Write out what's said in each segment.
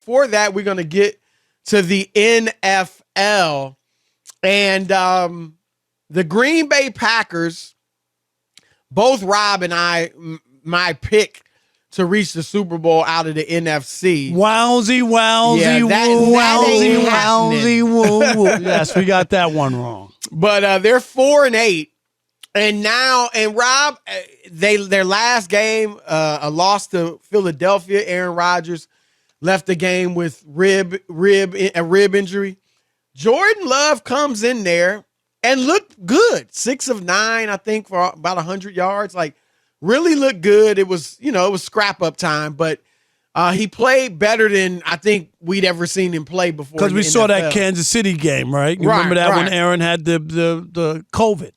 before that, we're going to get to the NFL. And the Green Bay Packers, both Rob and I, my pick to reach the Super Bowl out of the NFC. Wowsy, woo. Yes, we got that one wrong. But they're 4-8. And now, and Rob, their last game, a loss to Philadelphia. Aaron Rodgers left the game with a rib injury. Jordan Love comes in there and looked good. 6 of 9, I think, for about 100 yards. Like, really looked good. It was scrap up time, but he played better than I think we'd ever seen him play before. Because we saw that Kansas City game, right? You remember that when Aaron had the COVID.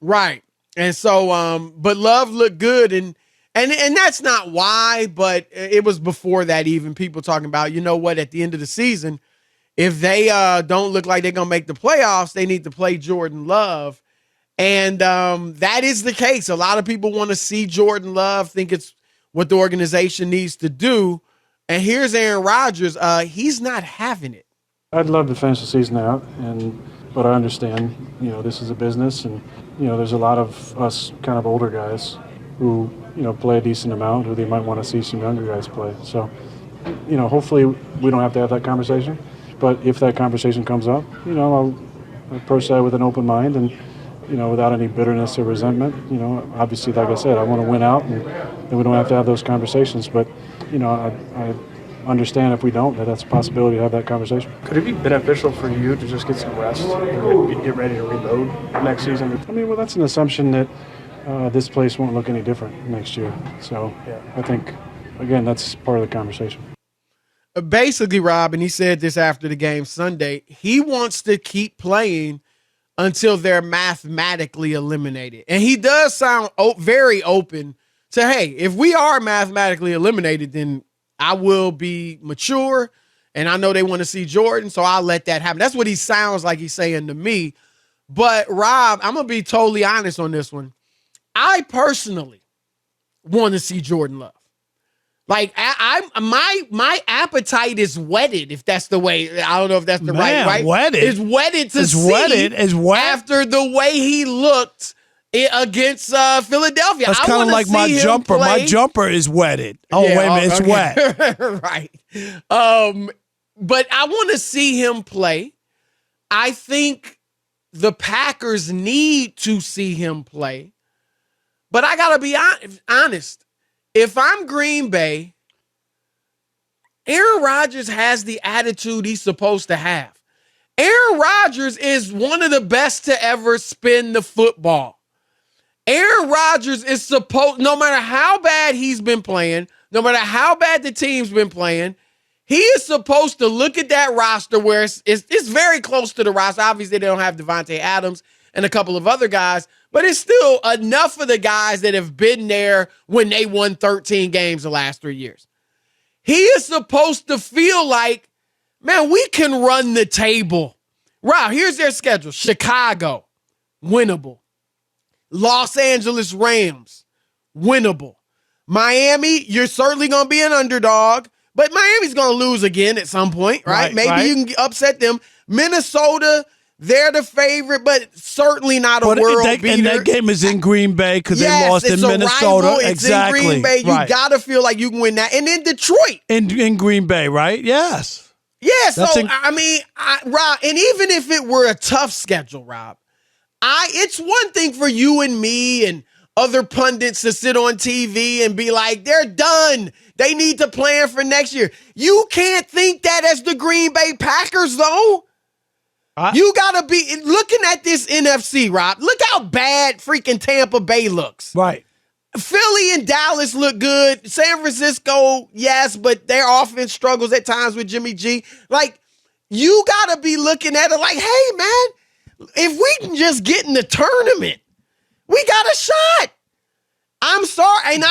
Right. And so, but Love looked good, and that's not why, but it was before that even. People talking about, you know what, at the end of the season, if they don't look like they're going to make the playoffs, they need to play Jordan Love. And that is the case. A lot of people want to see Jordan Love, think it's what the organization needs to do. And here's Aaron Rodgers. He's not having it. I'd love to finish the season out, but I understand, this is a business, and, there's a lot of us kind of older guys who, play a decent amount, who they might want to see some younger guys play. So, hopefully we don't have to have that conversation. But if that conversation comes up, I'll approach that with an open mind and, without any bitterness or resentment. Obviously, like I said, I want to win out, and we don't have to have those conversations. But, I understand if we don't, that's a possibility to have that conversation. Could it be beneficial for you to just get some rest and get ready to reload next season? Well, that's an assumption that this place won't look any different next year. So yeah. I think, again, that's part of the conversation. Basically, Rob, and he said this after the game Sunday, he wants to keep playing until they're mathematically eliminated. And he does sound very open to, hey, if we are mathematically eliminated, then I will be mature, and I know they want to see Jordan, so I'll let that happen. That's what he sounds like he's saying to me. But, Rob, I'm going to be totally honest on this one. I personally want to see Jordan Love. Like, my appetite is whetted, if that's the way. I don't know if that's the right. Whetted. It's whetted to see after the way he looked against Philadelphia. That's kind of like my jumper. Play. My jumper is wetted. Oh, yeah, wait a minute. It's wet. Right. But I want to see him play. I think the Packers need to see him play. But I got to be honest. If I'm Green Bay, Aaron Rodgers has the attitude he's supposed to have. Aaron Rodgers is one of the best to ever spin the football. Aaron Rodgers is supposed, no matter how bad he's been playing, no matter how bad the team's been playing, he is supposed to look at that roster where it's very close to the roster. Obviously, they don't have Devontae Adams and a couple of other guys, but it's still enough of the guys that have been there when they won 13 games the last 3 years. He is supposed to feel like, man, we can run the table. Wow, here's their schedule. Chicago, winnable. Los Angeles Rams, winnable. Miami, you're certainly going to be an underdog, but Miami's going to lose again at some point, right? Maybe you can upset them. Minnesota, they're the favorite, but certainly not a world beater. And that game is in Green Bay because they lost in Minnesota. Rival. It's exactly. in Green Bay. You got to feel like you can win that. And then Detroit. In Green Bay, right? Yes. Yeah, Rob, and even if it were a tough schedule, Rob, it's one thing for you and me and other pundits to sit on TV and be like, they're done. They need to plan for next year. You can't think that as the Green Bay Packers, though. You got to be looking at this NFC, Rob. Look how bad freaking Tampa Bay looks. Right. Philly and Dallas look good. San Francisco, yes, but their offense struggles at times with Jimmy G. Like, you got to be looking at it like, hey, man, if we can just get in the tournament, we got a shot. I'm sorry. And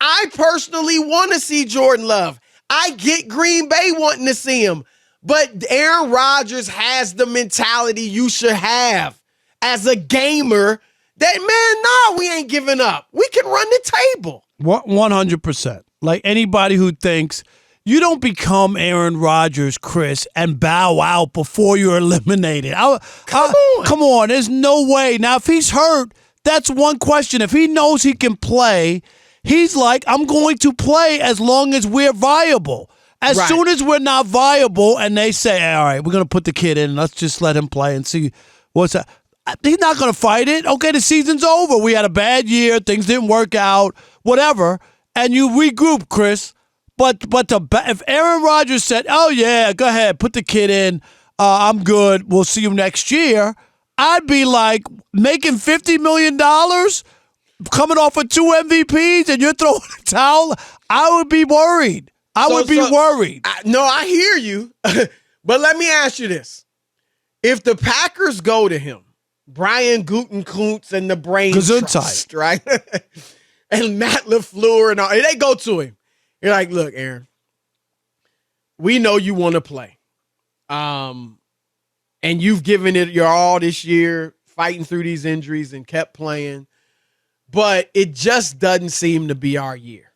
I personally want to see Jordan Love. I get Green Bay wanting to see him. But Aaron Rodgers has the mentality you should have as a gamer that, man, no, we ain't giving up. We can run the table. 100%. Like anybody who thinks, You don't become Aaron Rodgers, Chris, and bow out before you're eliminated. Come on. There's no way. Now, if he's hurt, that's one question. If he knows he can play, he's like, I'm going to play as long as we're viable. As soon as we're not viable and they say, all right, we're going to put the kid in, let's just let him play and see what's that. He's not going to fight it. Okay, the season's over. We had a bad year. Things didn't work out, whatever. And you regroup, Chris. But if Aaron Rodgers said, oh, yeah, go ahead, put the kid in, I'm good, we'll see you next year, I'd be like, making $50 million, coming off of 2 MVPs, and you're throwing a towel, I would be worried. I would be worried. I hear you. But let me ask you this. If the Packers go to him, Brian Gutekunst and the Brain Trust, right? And Matt LaFleur and all, they go to him. You're like, look, Aaron, we know you want to play. And you've given it your all this year, fighting through these injuries and kept playing. But it just doesn't seem to be our year.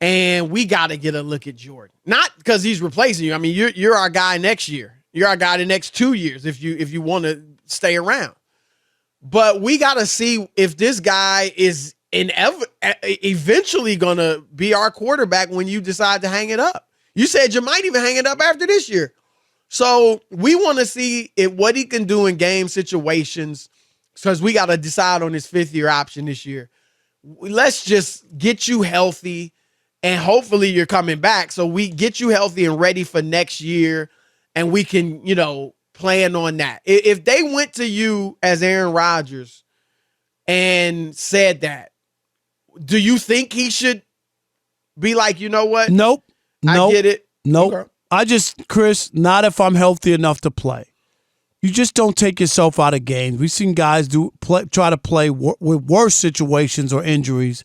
And we got to get a look at Jordan. Not because he's replacing you. I mean, you're our guy next year. You're our guy the next 2 years if you want to stay around. But we got to see if this guy is eventually going to be our quarterback when you decide to hang it up. You said you might even hang it up after this year. So we want to see what he can do in game situations because we got to decide on his 5th-year option this year. Let's just get you healthy, and hopefully you're coming back. So we get you healthy and ready for next year, and we can, plan on that. If they went to you as Aaron Rodgers and said that, do you think he should be like, you know what? Nope. I get it. Nope. Okay. Chris, not if I'm healthy enough to play. You just don't take yourself out of games. We've seen guys try to play with worse situations or injuries,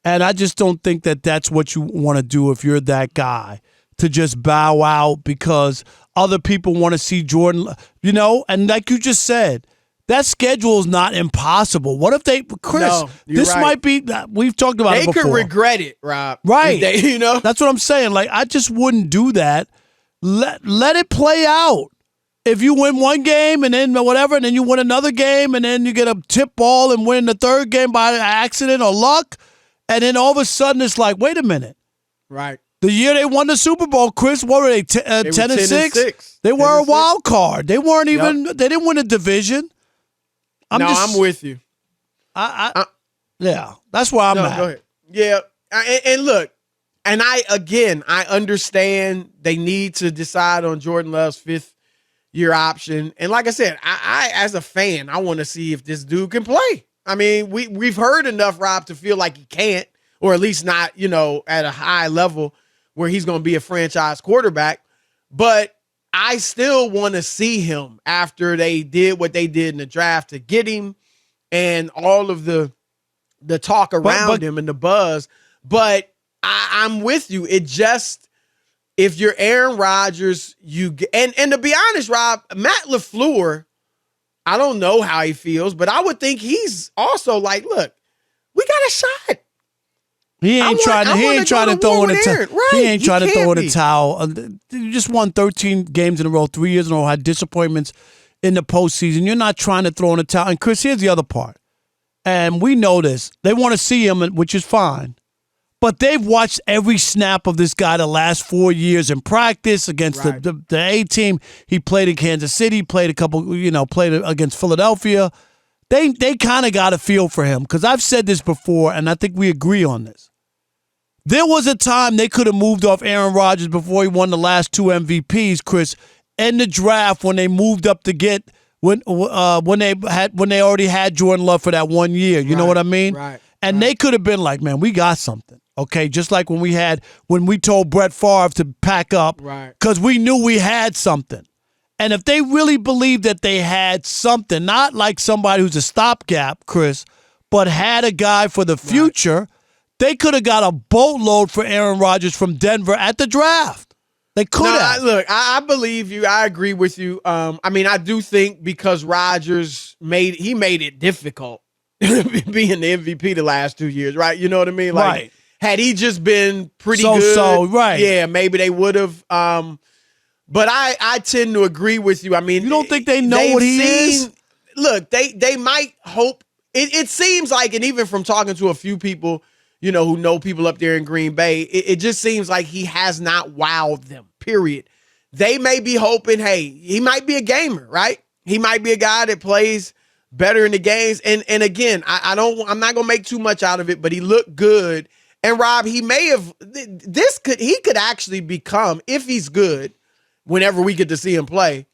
and I just don't think that that's what you want to do if you're that guy, to just bow out because other people want to see Jordan, and like you just said, that schedule is not impossible. What if Chris, this right. Might be, we've talked about it before. They could regret it, Rob. Right. That's what I'm saying. Like, I just wouldn't do that. Let it play out. If you win one game and then whatever, and then you win another game and then you get a tip ball and win the third game by accident or luck, and then all of a sudden it's like, wait a minute. Right. The year they won the Super Bowl, Chris, what were they, 10-6? They were a wild card. They weren't even, they didn't win a division. I'm with you. Yeah, that's where I'm at. Go ahead. Yeah, and look, and I understand they need to decide on Jordan Love's 5th-year option. And like I said, I as a fan, I want to see if this dude can play. I mean, we've heard enough, Rob, to feel like he can't, or at least not, at a high level where he's going to be a franchise quarterback. But I still want to see him after they did what they did in the draft to get him and all of the talk around him and the buzz. But I'm with you. It just, if you're Aaron Rodgers, and to be honest, Rob, Matt LaFleur, I don't know how he feels, but I would think he's also like, look, we got a shot. He ain't trying to throw in a towel. Right. He ain't trying to throw in a towel. You just won 13 games in a row, 3 years in a row, had disappointments in the postseason. You're not trying to throw in a towel. And Chris, here's the other part. And we know this. They want to see him, which is fine. But they've watched every snap of this guy the last 4 years in practice against the A team. He played in Kansas City, played a couple, played against Philadelphia. They kind of got a feel for him because I've said this before, and I think we agree on this. There was a time they could have moved off Aaron Rodgers before he won the last 2 MVPs, Chris, in the draft when they moved up to get when they already had Jordan Love for that 1 year. You know what I mean? Right. And they could have been like, man, we got something. Okay, just like when we told Brett Favre to pack up because we knew we had something. And if they really believed that they had something, not like somebody who's a stopgap, Chris, but had a guy for the future, they could have got a boatload for Aaron Rodgers from Denver at the draft. They could have. Look, I believe you. I agree with you. I do think because Rodgers made it difficult being the MVP the last 2 years, right? You know what I mean? Like, right. Had he just been pretty So, good, right. yeah, maybe they would have. But I tend to agree with you. I mean, You don't think they know what he is? Look, they might hope. It seems like, and even from talking to a few people, you know, who know people up there in Green Bay, it just seems like he has not wowed them, period. They may be hoping, hey, he might be a gamer, right? He might be a guy that plays better in the games. And again, I'm not gonna make too much out of it, but he looked good. And Rob, he could actually become, if he's good, whenever we get to see him play,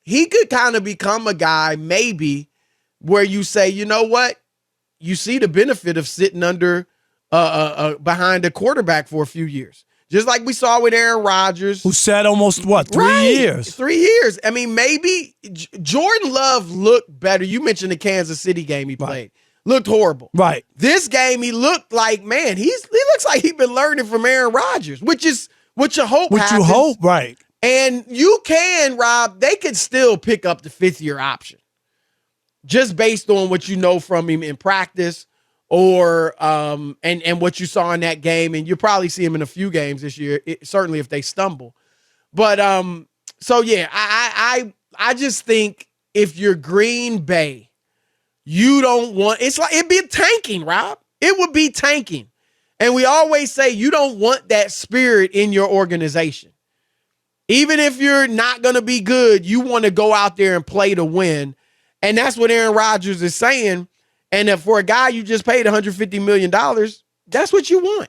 he could kind of become a guy maybe where you say, you know what? You see the benefit of sitting under behind a quarterback for a few years. Just like we saw with Aaron Rodgers. Who said almost, 3 years? 3 years. I mean, maybe Jordan Love looked better. You mentioned the Kansas City game he played. Looked horrible. Right. This game, he looked like, man, he looks like he's been learning from Aaron Rodgers, which is what you hope happens. What you hope, right. And you can, Rob, they could still pick up the fifth-year option just based on what you know from him in practice or and what you saw in that game. And you'll probably see him in a few games this year, certainly if they stumble. But so, yeah, I just think if you're Green Bay, you don't want – it's like it'd be tanking, Rob. It would be tanking. And we always say you don't want that spirit in your organization. Even if you're not going to be good, you want to go out there and play to win. And that's what Aaron Rodgers is saying. And if for a guy you just paid $150 million, that's what you want.